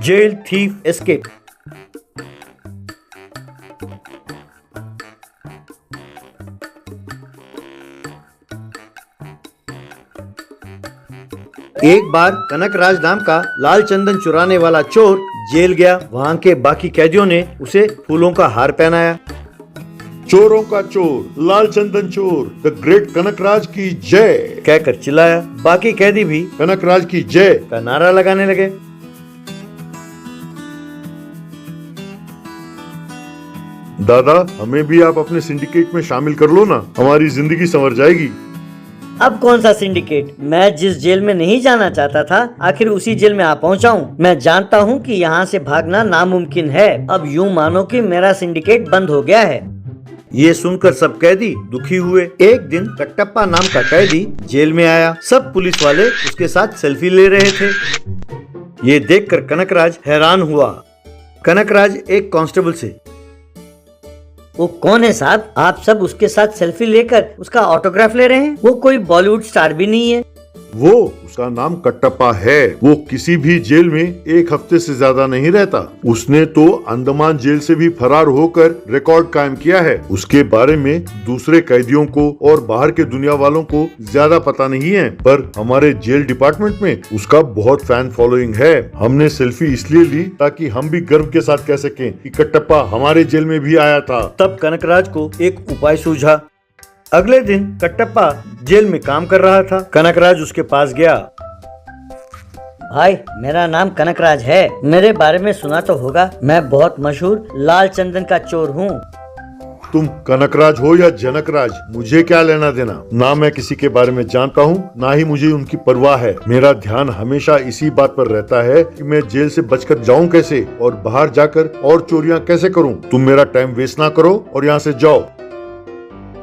Jail thief escape. एक बार कनकराज नाम का लाल चंदन चुराने वाला चोर जेल गया। वहाँ के बाकी कैदियों ने उसे फूलों का हार पहनाया। चोरों का चोर लाल चंदन चोर, द ग्रेट कनकराज की जय कहकर चिल्लाया। बाकी कैदी भी कनकराज की जय का नारा लगाने लगे। दादा, हमें भी आप अपने सिंडिकेट में शामिल कर लो ना, हमारी जिंदगी संवर जाएगी। अब कौन सा सिंडिकेट? मैं जिस जेल में नहीं जाना चाहता था, आखिर उसी जेल में आ पहुंचा हूँ। मैं जानता हूँ कि यहाँ से भागना नामुमकिन है। अब यूँ मानो कि मेरा सिंडिकेट बंद हो गया है। ये सुनकर सब कैदी दुखी हुए। एक दिन कटप्पा नाम का कैदी जेल में आया। सब पुलिस वाले उसके साथ सेल्फी ले रहे थे। ये देखकर कनकराज हैरान हुआ। कनकराज एक कांस्टेबल से, वो कौन है साहब? आप सब उसके साथ सेल्फी लेकर उसका ऑटोग्राफ ले रहे हैं। वो कोई बॉलीवुड स्टार भी नहीं है। वो, उसका नाम कटप्पा है। वो किसी भी जेल में एक हफ्ते से ज्यादा नहीं रहता। उसने तो अंडमान जेल से भी फरार होकर रिकॉर्ड कायम किया है। उसके बारे में दूसरे कैदियों को और बाहर के दुनिया वालों को ज्यादा पता नहीं है, पर हमारे जेल डिपार्टमेंट में उसका बहुत फैन फॉलोइंग है। हमने सेल्फी इसलिए ली ताकि हम भी गर्व के साथ कह सकें कि कटप्पा हमारे जेल में भी आया था। तब कनकराज को एक उपाय सूझा। अगले दिन कटप्पा जेल में काम कर रहा था। कनकराज उसके पास गया। भाई, मेरा नाम कनकराज है। मेरे बारे में सुना तो होगा। मैं बहुत मशहूर लाल चंदन का चोर हूँ। तुम कनकराज हो या जनकराज, मुझे क्या लेना देना। ना मैं किसी के बारे में जानता हूँ, ना ही मुझे उनकी परवाह है। मेरा ध्यान हमेशा इसी बात पर रहता है कि मैं जेल से बचकर जाऊँ कैसे और बाहर जाकर और चोरियां कैसे करूँ। तुम मेरा टाइम वेस्ट ना करो और यहाँ से जाओ।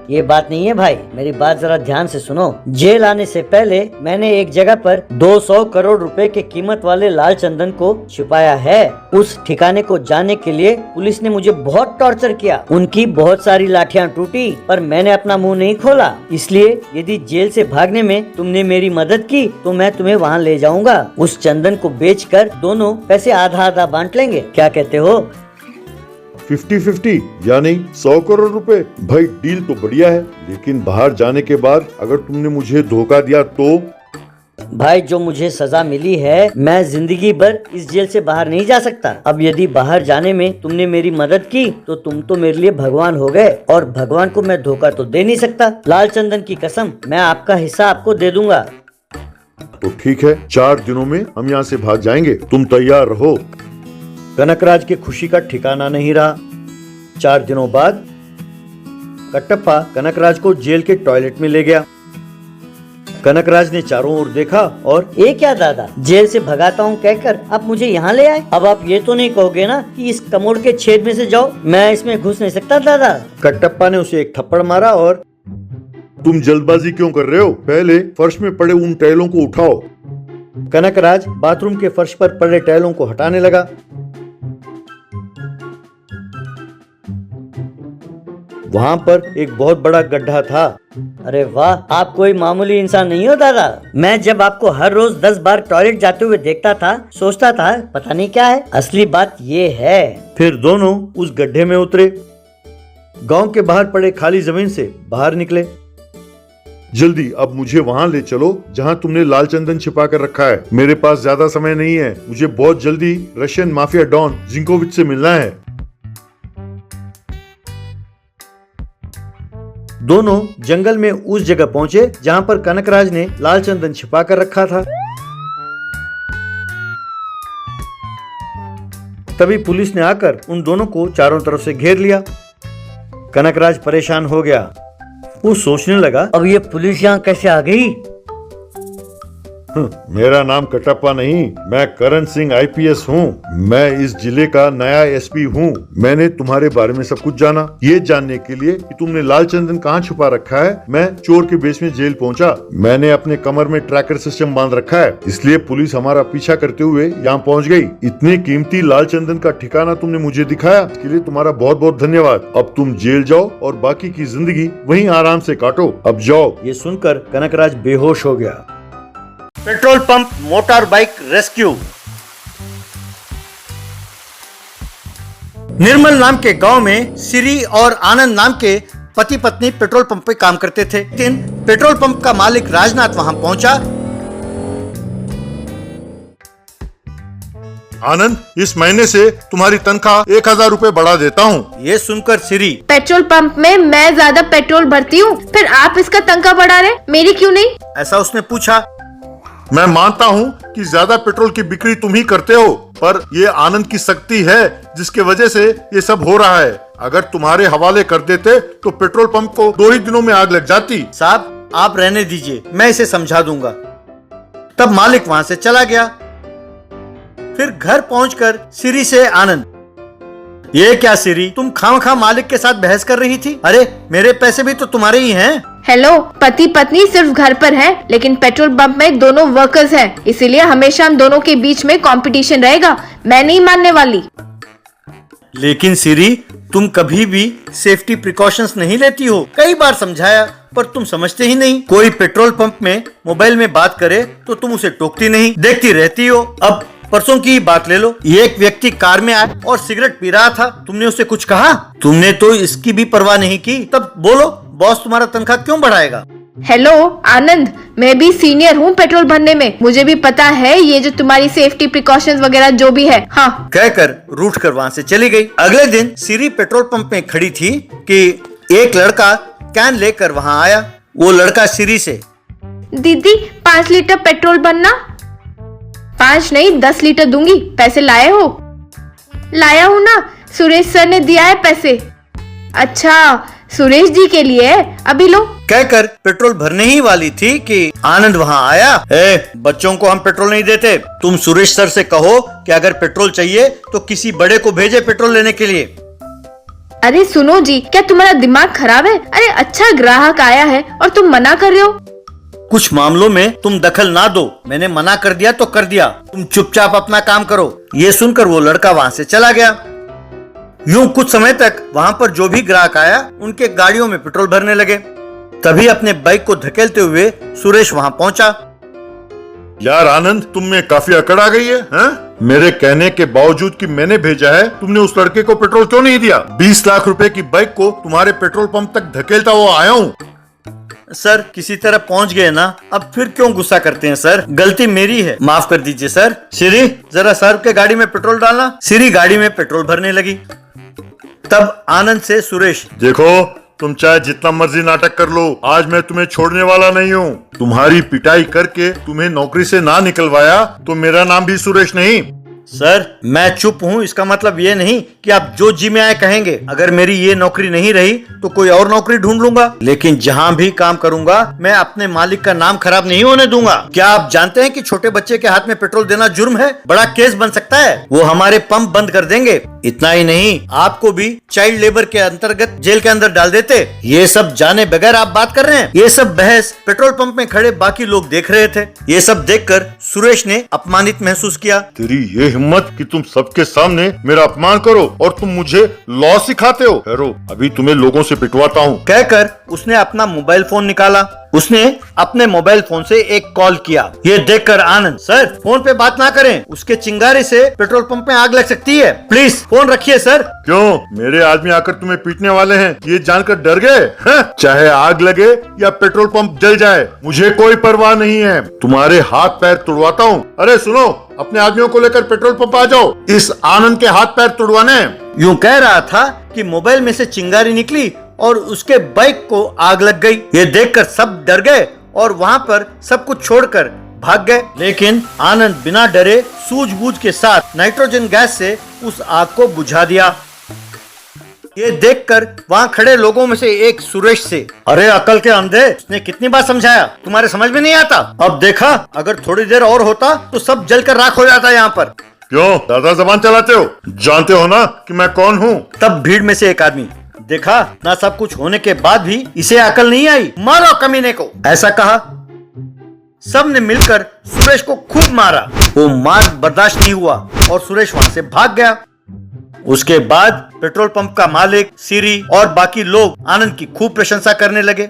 ये बात नहीं है भाई, मेरी बात जरा ध्यान से सुनो। जेल आने से पहले मैंने एक जगह पर 200 करोड़ रुपए के कीमत वाले लाल चंदन को छुपाया है। उस ठिकाने को जाने के लिए पुलिस ने मुझे बहुत टॉर्चर किया। उनकी बहुत सारी लाठियां टूटी, पर मैंने अपना मुंह नहीं खोला। इसलिए यदि जेल से भागने में तुमने मेरी मदद की तो मैं तुम्हें वहाँ ले जाऊंगा। उस चंदन को बेचकर दोनों पैसे आधा आधा बांट लेंगे। क्या कहते हो? 50-50 यानी 100 करोड़ रुपए। भाई, डील तो बढ़िया है, लेकिन बाहर जाने के बाद अगर तुमने मुझे धोखा दिया तो? भाई, जो मुझे सजा मिली है, मैं जिंदगी भर इस जेल से बाहर नहीं जा सकता। अब यदि बाहर जाने में तुमने मेरी मदद की तो तुम तो मेरे लिए भगवान हो गए, और भगवान को मैं धोखा तो दे नहीं सकता। लाल चंदन की कसम, मैं आपका हिस्सा आपको दे दूंगा। तो ठीक है, 4 दिनों में हम यहाँ से भाग जाएंगे। तुम तैयार रहो। कनकराज की खुशी का ठिकाना नहीं रहा। 4 दिनों बाद कटप्पा कनकराज को जेल के टॉयलेट में ले गया। कनकराज ने चारों ओर देखा और, ये क्या दादा, जेल से भगाता हूँ कहकर आप मुझे यहाँ ले आए। अब आप ये तो नहीं कहोगे ना कि इस कमोड के छेद में से जाओ? मैं इसमें घुस नहीं सकता दादा। कटप्पा ने उसे एक थप्पड़ मारा और, तुम जल्दबाजी क्यों कर रहे हो? पहले फर्श में पड़े उन टाइलों को उठाओ। कनकराज बाथरूम के फर्श पर पड़े टाइलों को हटाने लगा। वहाँ पर एक बहुत बड़ा गड्ढा था। अरे वाह, आप कोई मामूली इंसान नहीं हो दादा। मैं जब आपको हर रोज 10 बार टॉयलेट जाते हुए देखता था, सोचता था पता नहीं क्या है। असली बात ये है। फिर दोनों उस गड्ढे में उतरे। गांव के बाहर पड़े खाली जमीन से बाहर निकले। जल्दी अब मुझे वहाँ ले चलो जहाँ तुमने लाल चंदन छिपा कर रखा है। मेरे पास ज्यादा समय नहीं है। मुझे बहुत जल्दी रशियन माफिया डॉन जिंकोविच से मिलना है। दोनों जंगल में उस जगह पहुंचे जहां पर कनकराज ने लाल चंदन छिपा कर रखा था। तभी पुलिस ने आकर उन दोनों को चारों तरफ से घेर लिया। कनकराज परेशान हो गया। वो सोचने लगा, अब ये पुलिस यहाँ कैसे आ गई? मेरा नाम कटप्पा नहीं, मैं करण सिंह आईपीएस हूँ। मैं इस जिले का नया एसपी हूँ। मैंने तुम्हारे बारे में सब कुछ जाना, ये जानने के लिए कि तुमने लाल चंदन कहाँ छुपा रखा है। मैं चोर के बेस में जेल पहुँचा। मैंने अपने कमर में ट्रैकर सिस्टम बांध रखा है, इसलिए पुलिस हमारा पीछा करते हुए यहाँ पहुँच गई। इतने कीमती लाल चंदन का ठिकाना तुमने मुझे दिखाया, इसके लिए तुम्हारा बहुत बहुत धन्यवाद। अब तुम जेल जाओ और बाकी की जिंदगी वहीं आराम से काटो। अब जाओ। ये सुनकर कनकराज बेहोश हो गया। Petrol pump motor bike rescue. Nirmal नाम के गांव में सिरी और आनंद नाम के पति पत्नी पेट्रोल पंप पे काम करते थे। लेकिन पेट्रोल पंप का मालिक राजनाथ वहां पहुंचा। आनंद, इस महीने से तुम्हारी तनख्वाह 1000 रुपए बढ़ा देता हूँ। ये सुनकर सिरी, पेट्रोल पंप में मैं ज्यादा पेट्रोल भरती हूँ, फिर आप इसका तनख्वाह बढ़ा रहे, मेरी क्यों नहीं? ऐसा उसने पूछा। मैं मानता हूँ कि ज्यादा पेट्रोल की बिक्री तुम ही करते हो, पर ये आनंद की शक्ति है जिसके वजह से ये सब हो रहा है। अगर तुम्हारे हवाले कर देते तो पेट्रोल पंप को 2 ही दिनों में आग लग जाती। साहब, आप रहने दीजिए, मैं इसे समझा दूंगा। तब मालिक वहां से चला गया। फिर घर पहुंचकर सिरी से आनंद, ये क्या सिरी, तुम खामखा मालिक के साथ बहस कर रही थी? अरे मेरे पैसे भी तो तुम्हारे ही हैं। हेलो, पति पत्नी सिर्फ घर पर हैं, लेकिन पेट्रोल पंप में दोनों वर्कर्स हैं, इसीलिए हमेशा हम दोनों के बीच में कंपटीशन रहेगा। मैं नहीं मानने वाली। लेकिन सिरी, तुम कभी भी सेफ्टी प्रिकॉशंस नहीं लेती हो। कई बार समझाया पर तुम समझते ही नहीं। कोई पेट्रोल पंप में मोबाइल में बात करे तो तुम उसे टोकती नहीं, देखती रहती हो। अब परसों की बात ले लो, एक व्यक्ति कार में आया और सिगरेट पी रहा था। तुमने उसे कुछ कहा? तुमने तो इसकी भी परवाह नहीं की। तब बोलो, बॉस तुम्हारा तनख्वाह क्यों बढ़ाएगा? हेलो आनंद, मैं भी सीनियर हूँ पेट्रोल भरने में, मुझे भी पता है ये जो तुम्हारी सेफ्टी प्रिकॉशंस वगैरह जो भी है। हाँ, कहकर रूठ कर वहाँ से चली गई। अगले दिन सिरी पेट्रोल पंप में खड़ी थी कि एक लड़का कैन लेकर वहाँ आया। वो लड़का सिरी से, दीदी 5 लीटर पेट्रोल भरना। 5 नहीं 10 लीटर दूंगी, पैसे लाए हो? लाया हूँ ना, सुरेश सर ने दिया है पैसे। अच्छा, सुरेश जी के लिए, अभी लो। कहकर पेट्रोल भरने ही वाली थी कि आनंद वहाँ आया। बच्चों को हम पेट्रोल नहीं देते। तुम सुरेश सर से कहो कि अगर पेट्रोल चाहिए तो किसी बड़े को भेजे पेट्रोल लेने के लिए। अरे सुनो जी, क्या तुम्हारा दिमाग खराब है? अरे अच्छा ग्राहक आया है और तुम मना कर रहे हो। कुछ मामलों में तुम दखल ना दो। मैंने मना कर दिया तो कर दिया, तुम चुपचाप अपना काम करो। ये सुनकर वो लड़का वहाँ से चला गया। यूं कुछ समय तक वहाँ पर जो भी ग्राहक आया उनके गाड़ियों में पेट्रोल भरने लगे। तभी अपने बाइक को धकेलते हुए सुरेश वहाँ पहुँचा। यार आनंद, तुम में काफी अकड़ आ गई है, हैं? मेरे कहने के बावजूद कि मैंने भेजा है, तुमने उस लड़के को पेट्रोल क्यों नहीं दिया? 20 लाख रुपए की बाइक को तुम्हारे पेट्रोल पंप तक धकेलता हुआ आया हूँ। सर, किसी तरह पहुंच गए ना, अब फिर क्यों गुस्सा करते हैं सर? गलती मेरी है, माफ कर दीजिए सर। सिरी, जरा सर के गाड़ी में पेट्रोल डालना। सिरी गाड़ी में पेट्रोल भरने लगी। तब आनंद से सुरेश, देखो, तुम चाहे जितना मर्जी नाटक कर लो, आज मैं तुम्हें छोड़ने वाला नहीं हूँ। तुम्हारी पिटाई करके तुम्हें नौकरी से ना निकलवाया तो मेरा नाम भी सुरेश नहीं। सर, मैं चुप हूँ, इसका मतलब ये नहीं कि आप जो जी में आए कहेंगे। अगर मेरी ये नौकरी नहीं रही तो कोई और नौकरी ढूंढ लूंगा, लेकिन जहाँ भी काम करूंगा मैं अपने मालिक का नाम खराब नहीं होने दूंगा। क्या आप जानते हैं कि छोटे बच्चे के हाथ में पेट्रोल देना जुर्म है? बड़ा केस बन सकता है। वो हमारे पंप बंद कर देंगे। इतना ही नहीं, आपको भी चाइल्ड लेबर के अंतर्गत जेल के अंदर डाल देते। ये सब जाने बगैर आप बात कर रहे हैं। ये सब बहस पेट्रोल पंप में खड़े बाकी लोग देख रहे थे। ये सब देखकर सुरेश ने अपमानित महसूस किया। तेरी ये हिम्मत कि तुम सबके सामने मेरा अपमान करो और तुम मुझे लॉ सिखाते हो। ठहरो, अभी तुम्हें लोगों से पिटवाता हूँ। कहकर उसने अपना मोबाइल फोन निकाला। उसने अपने मोबाइल फोन से एक कॉल किया। ये देखकर आनंद, सर फोन पे बात ना करें, उसके चिंगारे से पेट्रोल पंप में आग लग सकती है। प्लीज फोन रखिए सर। क्यों, मेरे आदमी आकर तुम्हें पीटने वाले हैं, ये जानकर डर गए हैं? चाहे आग लगे या पेट्रोल पंप जल जाए, मुझे कोई परवाह नहीं है। तुम्हारे हाथ पैर तुड़वाता हूँ। अरे सुनो, अपने आदमियों को लेकर पेट्रोल पंप आ जाओ, इस आनंद के हाथ पैर तुड़वाने। यूं कह रहा था कि मोबाइल में से चिंगारी निकली और उसके बाइक को आग लग गई। ये देखकर सब डर गए और वहाँ पर सब कुछ छोड़कर भाग गए। लेकिन आनंद बिना डरे सूझबूझ के साथ नाइट्रोजन गैस से उस आग को बुझा दिया। ये देखकर वहाँ खड़े लोगों में से एक सुरेश से, अरे अकल के अंधे, उसने कितनी बार समझाया, तुम्हारे समझ में नहीं आता? अब देखा, अगर थोड़ी देर और होता तो सब जलकर राख हो जाता यहाँ पर। क्यों दादा जबान चलाते हो? जानते हो ना कि मैं कौन हूँ? तब भीड़ में से एक आदमी, देखा ना, सब कुछ होने के बाद भी इसे अकल नहीं आई, मारो कमीने को, ऐसा कहा। सब ने मिलकर सुरेश को खूब मारा। वो मार बर्दाश्त नहीं हुआ और सुरेश वहां से भाग गया। उसके बाद पेट्रोल पंप का मालिक, सिरी और बाकी लोग आनंद की खूब प्रशंसा करने लगे।